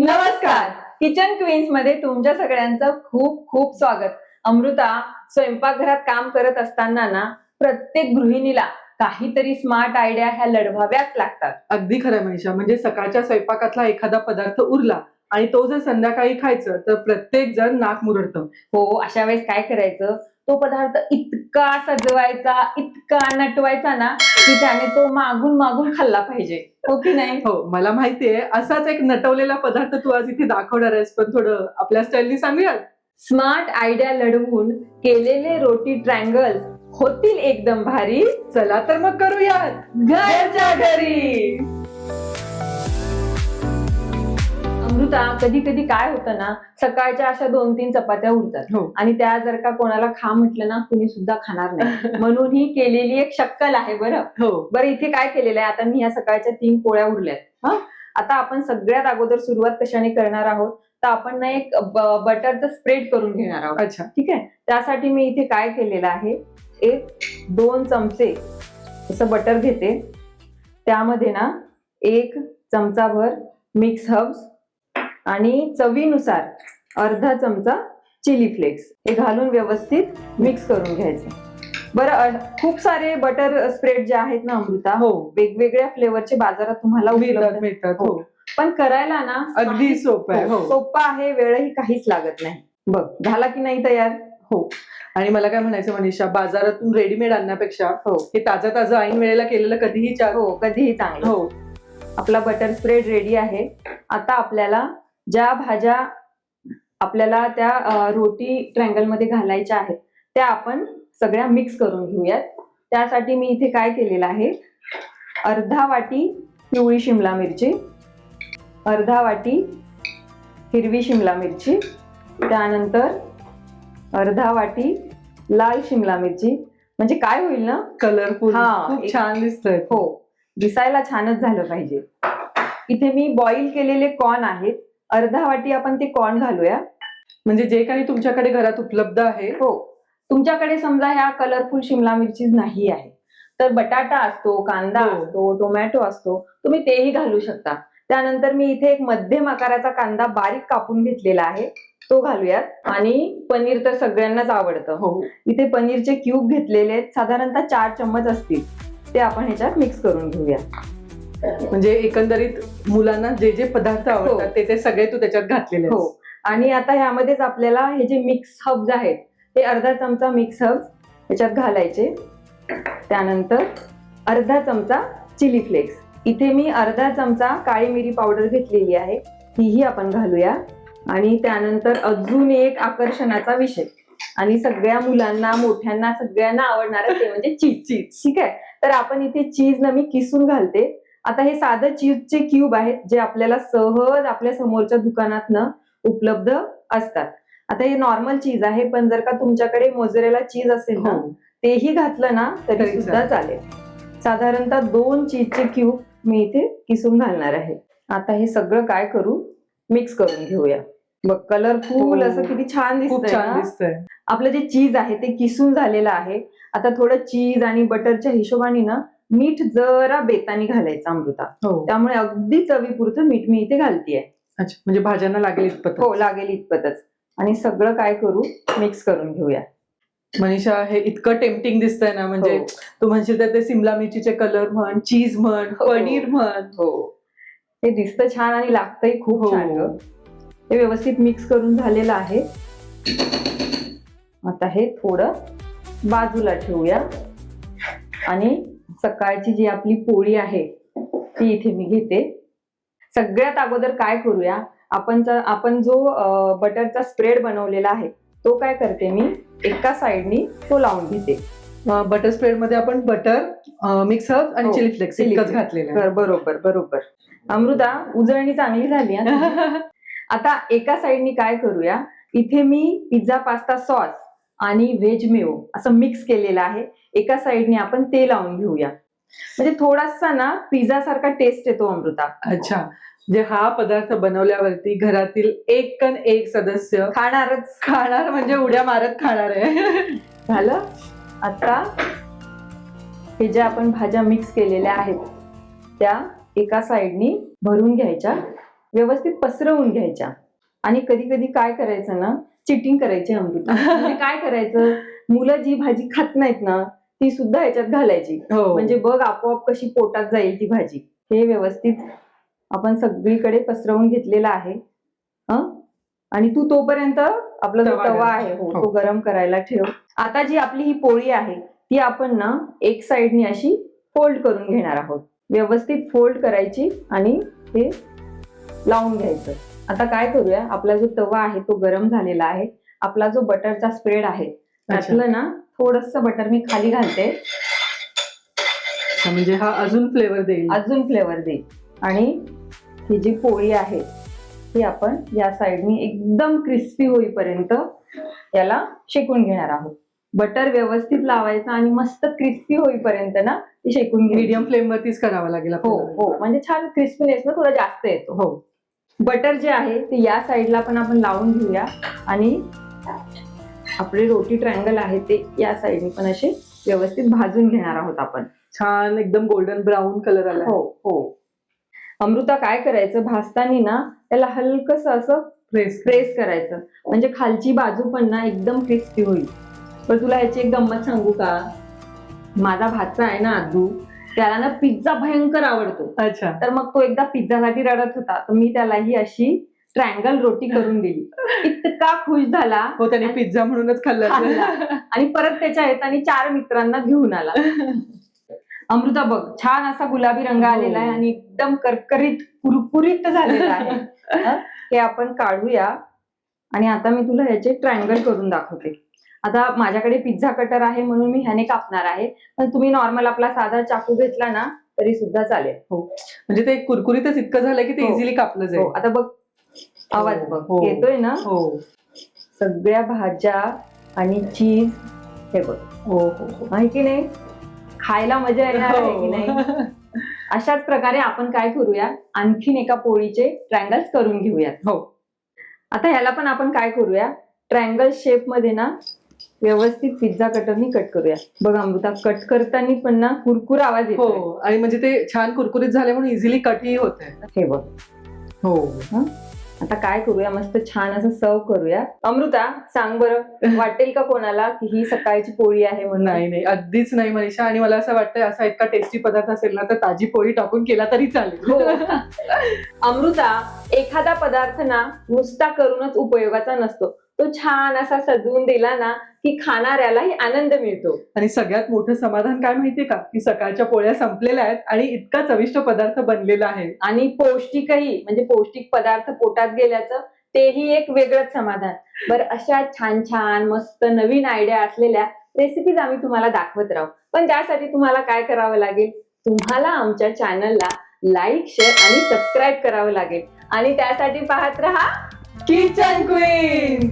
नमस्कार. Kitchen queens मध्ये तुमच्या सगळ्यांचं खूप खूप स्वागत. अमृता, स्वयंपाकघरात काम करत असताना ना प्रत्येक गृहिणीला काहीतरी स्मार्ट आयडिया ह्या लढवाव्याच लागतात. अगदी खरं मनीषा. म्हणजे सकाळच्या स्वयंपाकातला एखादा पदार्थ उरला आणि तो जर संध्याकाळी खायचं तर प्रत्येक जण नाक मुरडतं. हो, अशा वेळेस काय करायचं, तो पदार्थ इतका सजवायचा, इतका नटवायचा ना की त्याने तो मागून मागून खाल्ला पाहिजे, हो की नाही? हो, मला माहितीये असाच एक नटवलेला पदार्थ तू आज इथे दाखवणार आहेस, पण थोडं आपल्या स्टाईलनी सांगूयात. स्मार्ट आयडिया लढवून केलेले रोटी ट्रँगल होतील एकदम भारी. चला तर मग करूयात घरच्या घरी. अमृता, कधी कधी काय होतं ना, सकाळच्या अशा 2-3 चपात्या उरतात हो. आणि त्या जर का कोणाला खा म्हटलं ना कुणी सुद्धा खाणार नाही. म्हणून ही केलेली एक शक्कल आहे. हो. बरं इथे काय केलेलं आहे, आता मी ह्या सकाळच्या 3 पोळ्या उरल्यात. आता आपण सगळ्यात अगोदर सुरुवात कशाने करणार आहोत, तर आपण ना एक बटरचं स्प्रेड करून घेणार आहोत. अच्छा. ठीक आहे. त्यासाठी मी इथे काय केलेलं आहे, 1-2 चमचे असं बटर घेते. त्यामध्ये ना 1 चमचाभर मिक्स हर्ब्स आणि चवीनुसार अर्धा चमचा चिली फ्लेक्स हे घालून व्यवस्थित मिक्स करून घ्यायचं. बरं, खूप सारे बटर स्प्रेड जे आहेत ना अमृता, हो, वेगवेगळ्या फ्लेवरचे बाजारात तुम्हाला मिळतात. हो, पण करायला ना अगदी सोपं आहे. हो, सोपं आहे, वेळही काहीच लागत नाही. बघ झाला की नाही तयार. हो. आणि मला काय म्हणायचं मनीषा, बाजारातून रेडीमेड आणण्यापेक्षा हो, हे ताजं ताजं ऐन वेळेला केलेलं कधीही हो कधीही चांगलं. हो. आपला बटर स्प्रेड रेडी आहे. आता आपल्याला ज्या भाज्या आपल्याला त्या रोटी ट्रँगल मध्ये घालायच्या आहेत त्या आपण सगळ्या मिक्स करून घेऊयात. त्यासाठी मी इथे काय केलेलं आहे, अर्धा वाटी पिवळी शिमला मिरची, अर्धा वाटी हिरवी शिमला मिरची, त्यानंतर अर्धा वाटी लाल शिमला मिरची. म्हणजे काय होईल ना, कलरफुल हा, खूप छान दिसतंय. हो, दिसायला छानच झालं पाहिजे. इथे मी बॉईल केलेले कॉर्न आहेत, अर्धा वाटी आपण ते कॉर्न घालूया. म्हणजे जे काही तुमच्याकडे घरात उपलब्ध आहे. हो, तुमच्याकडे समजा ह्या कलरफुल शिमला मिरची नाही आहे तर बटाटा असतो, कांदा असतो, टोमॅटो असतो, तुम्ही तेही घालू शकता. त्यानंतर मी इथे एक मध्यम आकाराचा कांदा बारीक कापून घेतलेला आहे, तो घालूयात. आणि पनीर तर सगळ्यांनाच आवडतं. हो, इथे पनीरचे क्यूब घेतलेले आहेत, साधारणतः 4 चम्मच असतील, ते आपण ह्याच्यात मिक्स करून घेऊया. म्हणजे एकंदरीत मुलांना जे जे पदार्थ आवडतात ते सगळे तू त्याच्यात घातलेले हो. आणि आता ह्यामध्येच आपल्याला हे जे मिक्स हर्ब्स आहेत ते अर्धा चमचा मिक्स हर्ब्स ह्याच्यात घालायचे. त्यानंतर अर्धा चमचा चिली फ्लेक्स. इथे मी अर्धा चमचा काळी मिरी पावडर घेतलेली आहे, तीही आपण घालूया. आणि त्यानंतर अजून एक आकर्षणाचा विषय आणि सगळ्या मुलांना मोठ्यांना सगळ्यांना आवडणारं ते म्हणजे चीज. ठीक आहे. तर आपण इथे चीज ना मी किसून घालते. आता हे साधं चीजचे क्यूब आहेत जे आपल्याला सहज आपल्या समोरच्या दुकानातनं उपलब्ध असतात. आता हे नॉर्मल चीज आहे, पण जर का तुमच्याकडे मोझरेला चीज असेल ना तेही घातलं ना तरी सुद्धा चालेल. साधारणतः 2 चीजचे क्यूब मी इथे किसून घालणार आहे. आता हे सगळं काय करू, मिक्स करून घेऊया. बघ कलरफुल असं किती छान दिसतंय. आपलं जे चीज आहे ते किसून झालेलं आहे. आता थोडं चीज आणि बटरच्या हिशोबाने ना मीठ जरा बेतानी घालायचं अमृता. त्यामुळे अगदी चवीपुरतं मीठ मी इथे घालतीये. अच्छा, म्हणजे भाज्यांना लागेल इतपत. हो, लागेल इतपतच. आणि सगळं काय करू, मिक्स करून घेऊया. मनीषा, हे इतकं टेम्पटिंग दिसतंय ना, म्हणजे तू म्हणशील तर ते सिमला मिरचीचे कलर म्हण, चीज म्हण, पनीर म्हण. हो, हे दिसतं छान आणि लागतंही खूप छान. हे व्यवस्थित मिक्स करून झालेलं आहे. आता हे थोडं बाजूला ठेवूया आणि सकाळची जी आपली पोळी आहे ती इथे मी घेते. सगळ्यात अगोदर काय करूया, आपण जो बटरचा स्प्रेड बनवलेला आहे तो काय करते मी एका साइडनी तो लावून घेते. बटर स्प्रेड मध्ये आपण बटर, मिक्स हर्ब्स आणि चिली फ्लेक्स एकच घातलेलं आहे. बरोबर. अमृता, उजळणी चांगली झाली. आता एका साइडनी काय करूया, इथे मी पिझ्झा पास्ता सॉस आणि व्हेज मेयो असं मिक्स केलेलं आहे. एका साइडने आपण ते लावून घेऊया, म्हणजे थोडासा ना पिझ्झा सारखा टेस्ट येतो अमृता. अच्छा, म्हणजे हा पदार्थ बनवल्यावरती घरातील एक सदस्य खाणार म्हणजे उड्या मारत खाणार आहे. झालं. आता हे ज्या आपण भाज्या मिक्स केलेल्या आहेत त्या एका साइडनी भरून घ्यायच्या व्यवस्थित पसरवून घ्यायच्या. आणि कधी कधी काय करायचं ना, चिटिंग करायची अमृता. म्हणजे काय करायचं, मुलं जी भाजी खात नाहीत ना ती सुद्धा ह्याच्यात घालायची. हो. म्हणजे बघ आपोआप कशी पोटात जाईल ती भाजी. हे व्यवस्थित आपण सगळीकडे पसरवून घेतलेलं आहे. आणि तू तोपर्यंत आपला जो तवा आहे तो गरम करायला ठेव. आता जी आपली ही पोळी आहे ती आपण ना एक साइडनी अशी फोल्ड करून घेणार आहोत. व्यवस्थित फोल्ड करायची आणि हे लावून घ्यायचं. आता काय करूया, आपला जो तवा आहे तो गरम झालेला आहे. आपला जो बटरचा स्प्रेड आहे त्यातलं ना थोडंसं बटर मी खाली घालते. म्हणजे हा अजून फ्लेवर देईल. अजून फ्लेवर देईल. आणि ही जी पोळी आहे ही आपण या साइडनी एकदम क्रिस्पी होईपर्यंत याला शेकून घेणार आहोत. बटर व्यवस्थित लावायचं आणि मस्त क्रिस्पी होईपर्यंत ना ती शेकून घ्यायची. मीडियम फ्लेम वरतीच करावं लागेल हो हो, म्हणजे छान क्रिस्पीनेस ना थोडा जास्त येतो. हो. बटर जे आहे ते या साइडला पण आपण लावून घेऊया. आणि आपले रोटी ट्रायंगल आहे ते या साइडने पण असे व्यवस्थित भाजून घेणार आहोत आपण. छान एकदम गोल्डन ब्राऊन कलर आला. हो हो. अमृता काय करायचं, भाजताना ना त्याला हलकस असं प्रेस करायचं, म्हणजे खालची बाजू पण ना एकदम क्रिस्पी होईल. पण तुला ह्याची एक गंमत सांगू का, माझा भाचा आहे ना आदू, त्याला ना पिझ्झा भयंकर आवडतो. अच्छा. तर मग तो एकदा पिझ्झासाठी रडत होता, तर मी त्याला ही अशी ट्रायंगल रोटी करून दिली. इतका खुश झाला. हो, त्याने पिझ्झा म्हणूनच खाल्ला. आणि परत त्याच्या येताना 4 मित्रांना घेऊन आला. अमृता बघ, छान असा गुलाबी रंग आलेला आहे आणि एकदम करकरीत कुरकुरीत झालेला आहे. हे आपण काढूया. आणि आता मी तुला ह्याचे ट्रायंगल करून दाखवते. आता माझ्याकडे पिझ्झा कटर आहे म्हणून मी ह्याने कापणार आहे, पण तुम्ही नॉर्मल आपला साधा चाकू घेतला ना तरी सुद्धा चालेल. हो, म्हणजे ते कुरकुरीतच इतकं झालं की ते इझिली कापलं जाईल. आता बघ आवाज बघ येतोय ना. हो. सगळ्या भाज्या आणि चीज हे बघ. हो हो, आहे की नाही, खायला मजा येणार आहे की नाही. अशाच प्रकारे आपण काय करूया, आणखीन एका पोळीचे ट्रायंगल्स करून घेऊयात. हो. आता ह्याला पण आपण काय करूया, ट्रायंगल शेप मध्ये ना व्यवस्थित पिझ्झा कटरनी कट करूया. बघ अमृता, कट करताना पण ना कुरकुर आवाज येतो. हो, आणि म्हणजे ते छान कुरकुरीत झाले म्हणून इझिली कटही होते. हे बघ. हो. आता काय करूया, मस्त छान असं सर्व करूया. अमृता सांग बरं, वाटेल का कोणाला की ही सकाळची पोळी आहे म्हणून? नाही नाही, अगदीच नाही मनीषा. आणि मला असं वाटतंय असा इतका टेस्टी पदार्थ असेल ना तर ताजी पोळी टाकून केला तरी चालेल. अमृता, एखादा पदार्थ ना नुसता करूनच उपयोगाचा नसतो, तो छान असा सजवून दिला ना की खाणाऱ्यालाही आनंद मिळतो. आणि सगळ्यात मोठं समाधान काय माहितीये का, की सकाळच्या पोळ्या संपलेल्या आहेत आणि इतका चविष्ट पदार्थ बनलेला आहे. आणि पौष्टिकही, म्हणजे पौष्टिक पदार्थ पोटात गेल्याचं तेही एक वेगळंच समाधान. बरं, अशा छान छान मस्त नवीन आयडिया असलेल्या रेसिपीज आम्ही तुम्हाला दाखवत राहू. पण त्यासाठी तुम्हाला काय करावं लागेल, तुम्हाला आमच्या चॅनलला लाईक, शेअर आणि सबस्क्राईब करावं लागेल. आणि त्यासाठी पाहत रहा किचन क्वीन.